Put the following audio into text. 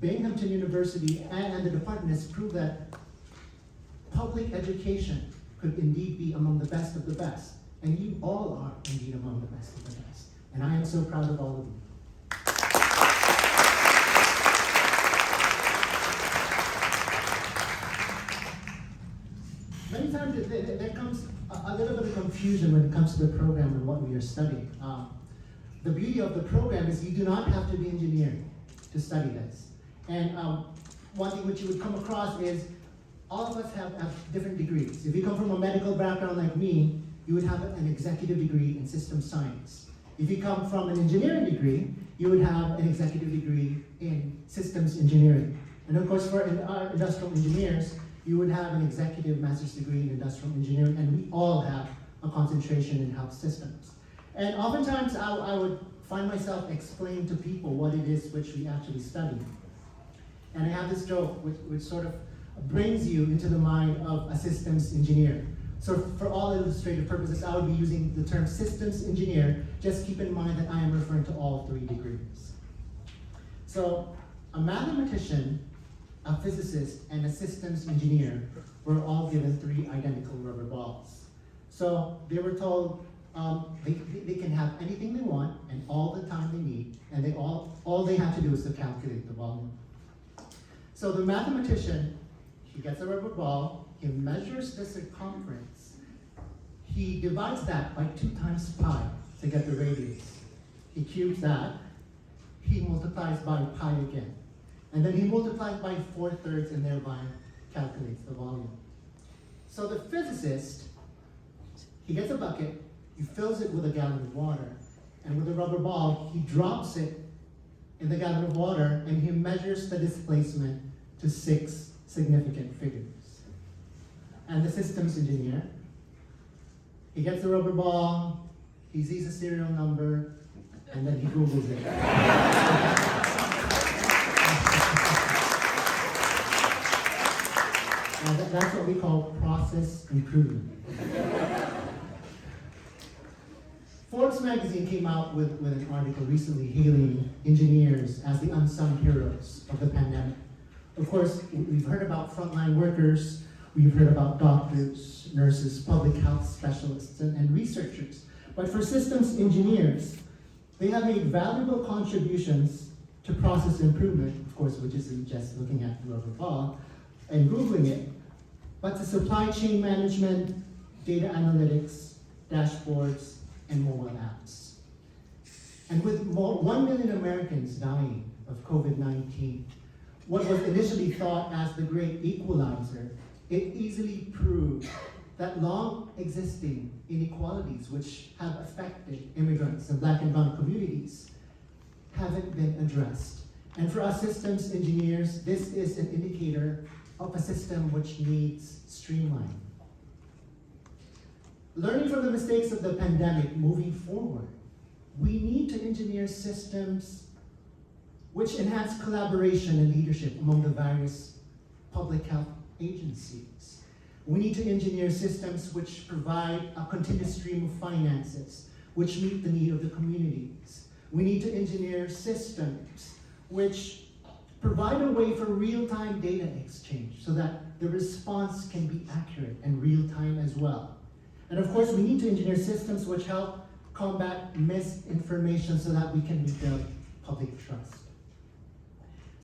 Binghamton University and the department has proved that public education could indeed be among the best of the best. And you all are indeed among the best of the best. And I am so proud of all of you. Many times there comes a little bit of confusion when it comes to the program and what we are studying. The beauty of the program is you do not have to be engineering to study this. And one thing which you would come across is all of us have different degrees. If you come from a medical background like me, you would have an executive degree in systems science. If you come from an engineering degree, you would have an executive degree in systems engineering. And of course, for our industrial engineers, you would have an executive master's degree in industrial engineering, and we all have a concentration in health systems. And oftentimes, I would find myself explaining to people what it is which we actually study. And I have this joke which sort of brings you into the mind of a systems engineer. So for all illustrative purposes, I would be using the term systems engineer. Just keep in mind that I am referring to all 3 degrees. So a mathematician, a physicist, and a systems engineer were all given 3 identical rubber balls. So they were told they can have anything they want and all the time they need, and all they have to do is to calculate the volume. So the mathematician, he gets a rubber ball, he measures the circumference, he divides that by 2 times pi to get the radius. He cubes that, he multiplies by pi again, and then he multiplies by 4/3 and thereby calculates the volume. So the physicist, he gets a bucket, he fills it with a gallon of water, and with a rubber ball, he drops it in the gallon of water, and he measures the displacement to 6 significant figures. And the systems engineer, he gets the rubber ball, he sees a serial number, and then he Googles it. And that's what we call process improvement. Forbes magazine came out with an article recently hailing engineers as the unsung heroes of the pandemic. Of course, we've heard about frontline workers, we've heard about doctors, nurses, public health specialists, and researchers. But for systems engineers, they have made valuable contributions to process improvement, of course, which isn't just looking at the rubber ball and Googling it, but to supply chain management, data analytics, dashboards, and mobile apps. And with 1 million Americans dying of COVID-19, what was initially thought as the great equalizer, it easily proved that long existing inequalities which have affected immigrants and Black and brown communities haven't been addressed. And for us systems engineers, this is an indicator of a system which needs streamlining. Learning from the mistakes of the pandemic moving forward, we need to engineer systems which enhance collaboration and leadership among the various public health agencies. We need to engineer systems which provide a continuous stream of finances, which meet the need of the communities. We need to engineer systems which provide a way for real-time data exchange so that the response can be accurate and real-time as well. And of course, we need to engineer systems which help combat misinformation so that we can rebuild public trust.